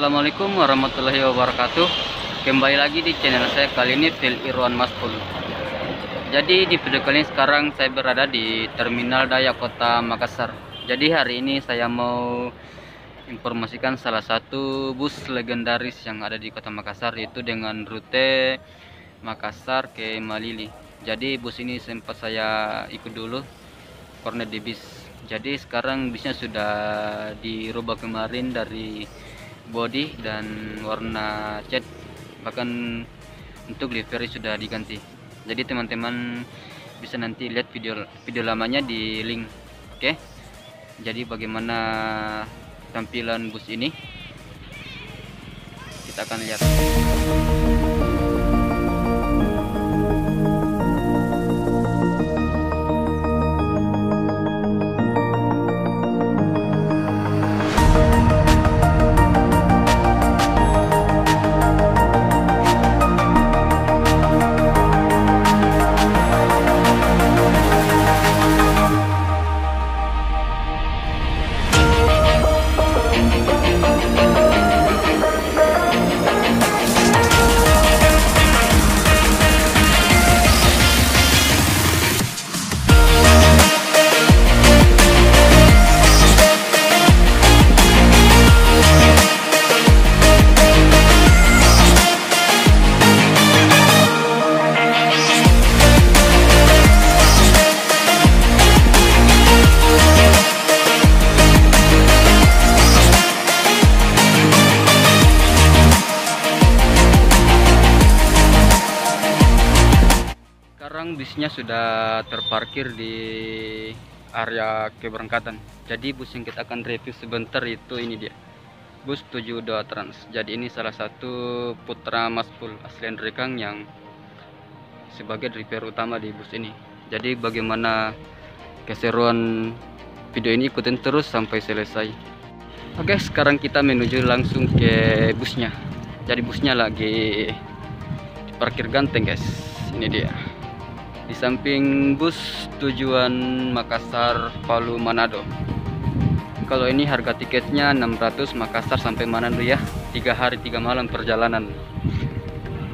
Assalamualaikum warahmatullahi wabarakatuh. Kembali lagi di channel saya, kali ini Phil Irwan Maspul. Jadi di video kali ini sekarang saya berada di Terminal Dayak Kota Makassar. Jadi hari ini saya mau informasikan salah satu bus legendaris yang ada di Kota Makassar, yaitu dengan rute Makassar ke Malili. Jadi bus ini sempat saya ikut dulu pernah di bis. Jadi sekarang bisnya sudah dirubah kemarin dari body dan warna cat, bahkan untuk livery sudah diganti. Jadi teman-teman bisa nanti lihat video lamanya di link. Oke, jadi bagaimana tampilan bus ini kita akan lihat. Sekarang bisnya sudah terparkir di area keberangkatan. Jadi bus yang kita akan review sebentar itu ini dia, bus 72 Trans. Jadi ini salah satu putra Maspul aslian Rekang yang sebagai driver utama di bus ini. Jadi bagaimana keseruan video ini, ikutin terus sampai selesai. Oke, sekarang kita menuju langsung ke busnya. Jadi busnya lagi parkir ganteng guys. Ini dia, di samping bus tujuan Makassar, Palu, Manado. Kalau ini harga tiketnya 600 Makassar sampai Manado ya, 3 hari 3 malam perjalanan.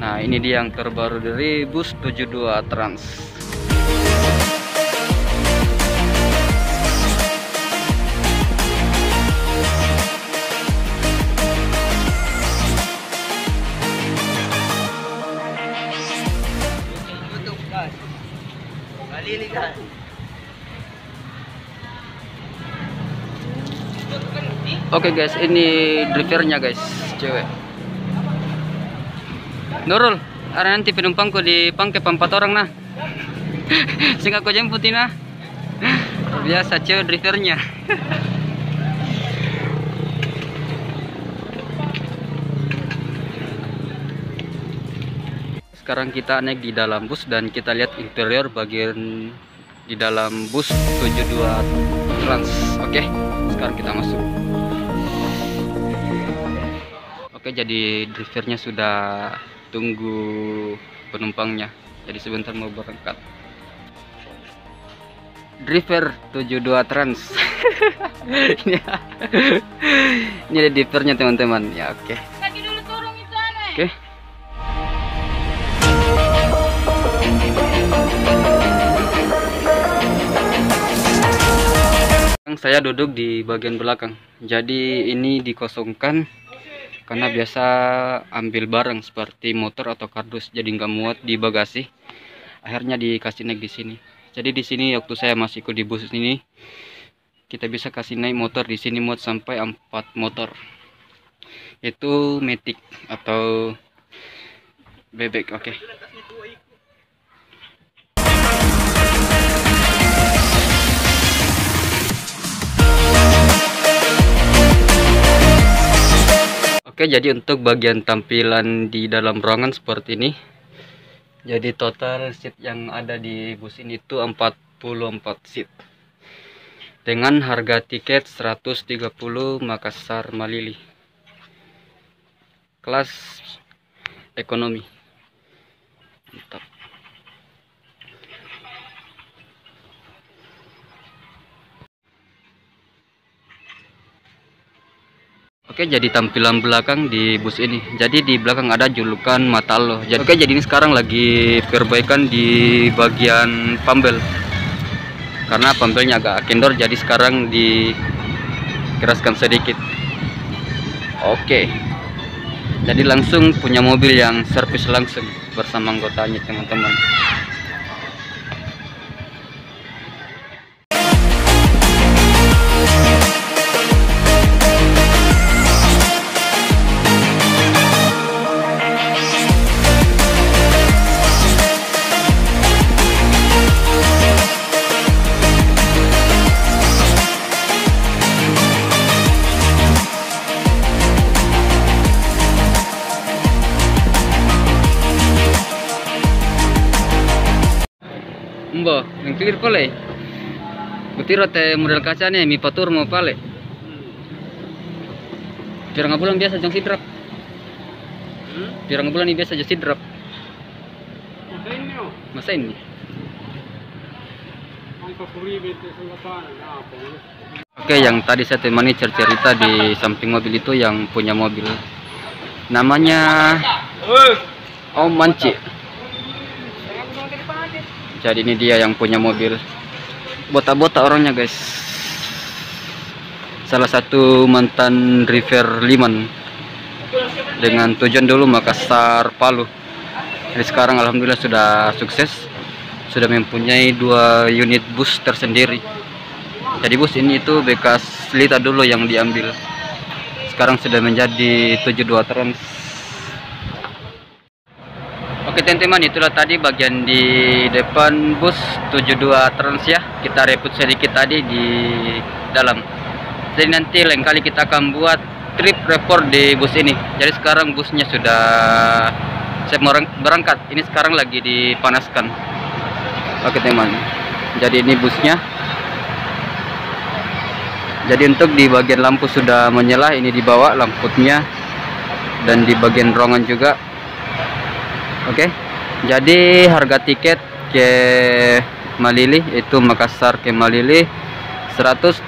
Nah ini dia yang terbaru dari bus 72 Trans. Oke guys, ini drivernya guys, cewek. Nurul, ada nanti penumpangku di pangke 4 orang nah. Sehingga aku jemputin nah. Biasa cewek drivernya. Sekarang kita naik di dalam bus dan kita lihat interior bagian di dalam bus 72 Trans. Oke, sekarang kita masuk. Oke, jadi drivernya sudah tunggu penumpangnya. Jadi sebentar mau berangkat. Driver 72 Trans. Ini ada drivernya teman-teman. Ya oke. Oke. Saya duduk di bagian belakang. Jadi ini dikosongkan karena biasa ambil barang seperti motor atau kardus, jadi nggak muat di bagasi. Akhirnya dikasih naik di sini. Jadi di sini waktu saya masih ikut di bus ini, kita bisa kasih naik motor di sini muat sampai 4 motor. Itu Matic atau bebek. Oke. Oke, jadi untuk bagian tampilan di dalam ruangan seperti ini. Jadi total seat yang ada di bus ini itu 44 seat. Dengan harga tiket 130 Makassar Malili. Kelas ekonomi. Mantap. Oke, jadi tampilan belakang di bus ini. Jadi di belakang ada julukan Mata Allah. Jadi ini sekarang lagi perbaikan di bagian pambel. Karena pambelnya agak kendor, jadi sekarang dikeraskan sedikit. Oke. Jadi langsung punya mobil yang servis langsung bersama anggotanya, teman-teman. Mbak, yang clear pale. Butiro te model kacanya mi patur mau pale. Pirang bulan biasa jang sidrap. Pirang bulan ini biasa jang sidrap. Masa ini. Oke, yang tadi saya temani cerita di samping mobil itu yang punya mobil. Namanya Om Manci. Jadi ini dia yang punya mobil. Botak-botak orangnya, guys. Salah satu mantan River Liman dengan tujuan dulu Makassar, Palu. Jadi sekarang alhamdulillah sudah sukses, sudah mempunyai 2 unit bus tersendiri. Jadi bus ini itu bekas Lita dulu yang diambil. Sekarang sudah menjadi 72 Trans. Oke teman-teman, itulah tadi bagian di depan bus 72 Trans ya. Kita reput sedikit tadi di dalam. Jadi nanti lain kali kita akan buat trip report di bus ini. Jadi sekarang busnya sudah siap berangkat. Ini sekarang lagi dipanaskan. Oke teman, jadi ini busnya. Jadi untuk di bagian lampu sudah menyala, ini dibawa lampunya, dan di bagian ruangan juga. Oke, jadi harga tiket ke Malili itu Makassar ke Malili 130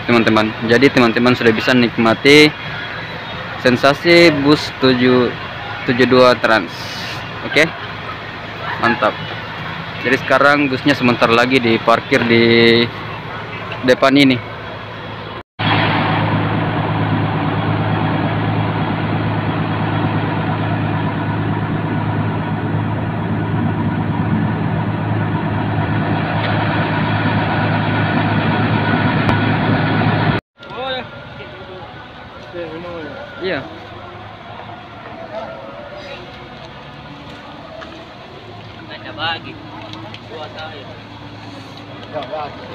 teman-teman. Jadi teman-teman sudah bisa nikmati sensasi bus 72 Trans. Oke, mantap. Jadi sekarang busnya sebentar lagi diparkir di depan ini. Iya. Ada bagi. Buat saya. Enggak bagi.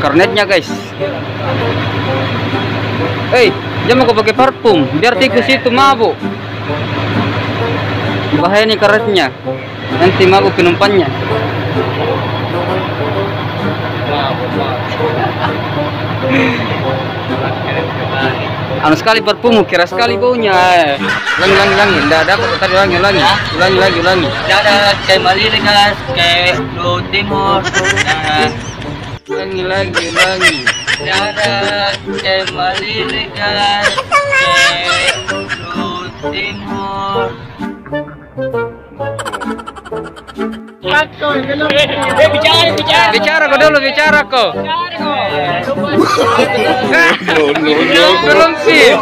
Karnetnya guys. Jangan kau pakai parfum, biar tikus itu mabuk. Bahaya nih karnetnya, nanti mabuk penumpangnya. Anu sekali parfum, kira sekali baunya. Ulangi, tidak ada tadi ulangi. Tidak ada kayak Malili guys, kayak Blue Timur. Ulangi. Tidak ada kayak Malili guys, kayak Blue Timur. Bicara kok dulu, bicara kok. Belum sih.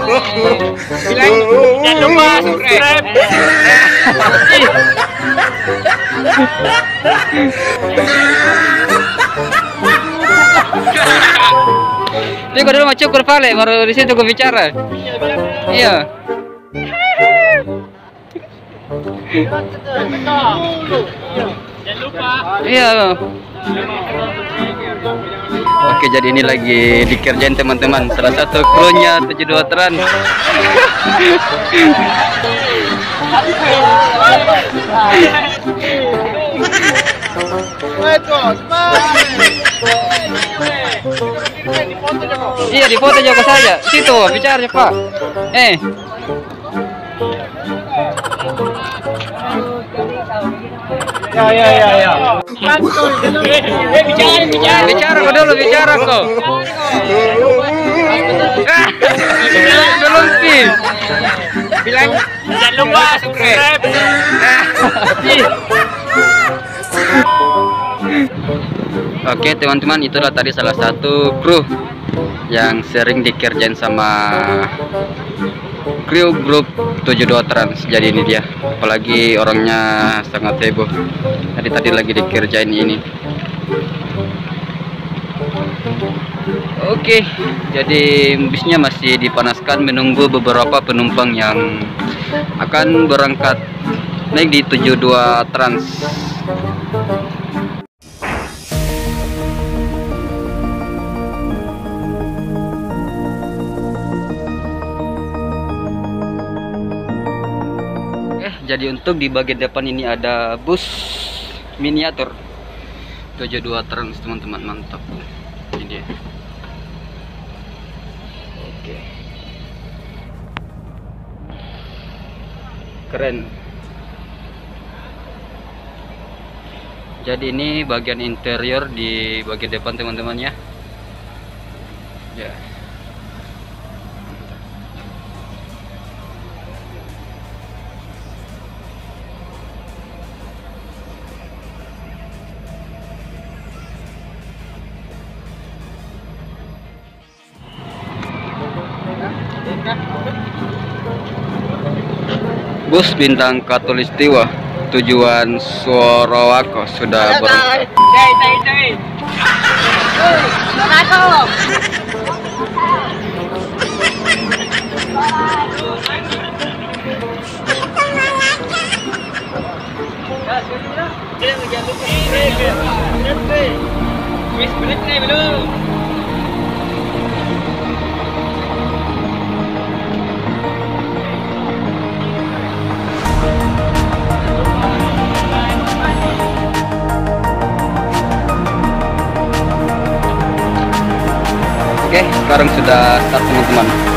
Jangan lupa subscribe. Ini kok dulu mau cukur pale, baru di situ gue bicara. Iya. Jangan lupa. Iya. Oke, jadi ini lagi dikerjain teman-teman. Salah satu krunya 72 Trans. Iya, di foto juga saja. Situ bicara Pak. Ya. Bicara kok dulu, bicara kok. Belum sih. Bilang Jangan lupa subscribe. Oke teman-teman, itulah tadi salah satu kru yang sering dikerjain sama kru grup 72 Trans. Jadi ini dia, apalagi orangnya sangat heboh. Tadi lagi dikerjain ini. Oke, jadi bisnya masih dipanaskan menunggu beberapa penumpang yang akan berangkat naik di 72 Trans. Jadi untuk di bagian depan ini ada bus miniatur 72 Trans teman-teman, mantap. Ini dia. Oke. Keren. Jadi ini bagian interior di bagian depan teman-teman ya. Ya. Bus bintang Katulistiwa tujuan Sorowako sudah berangkat. Oke, sekarang sudah start teman-teman.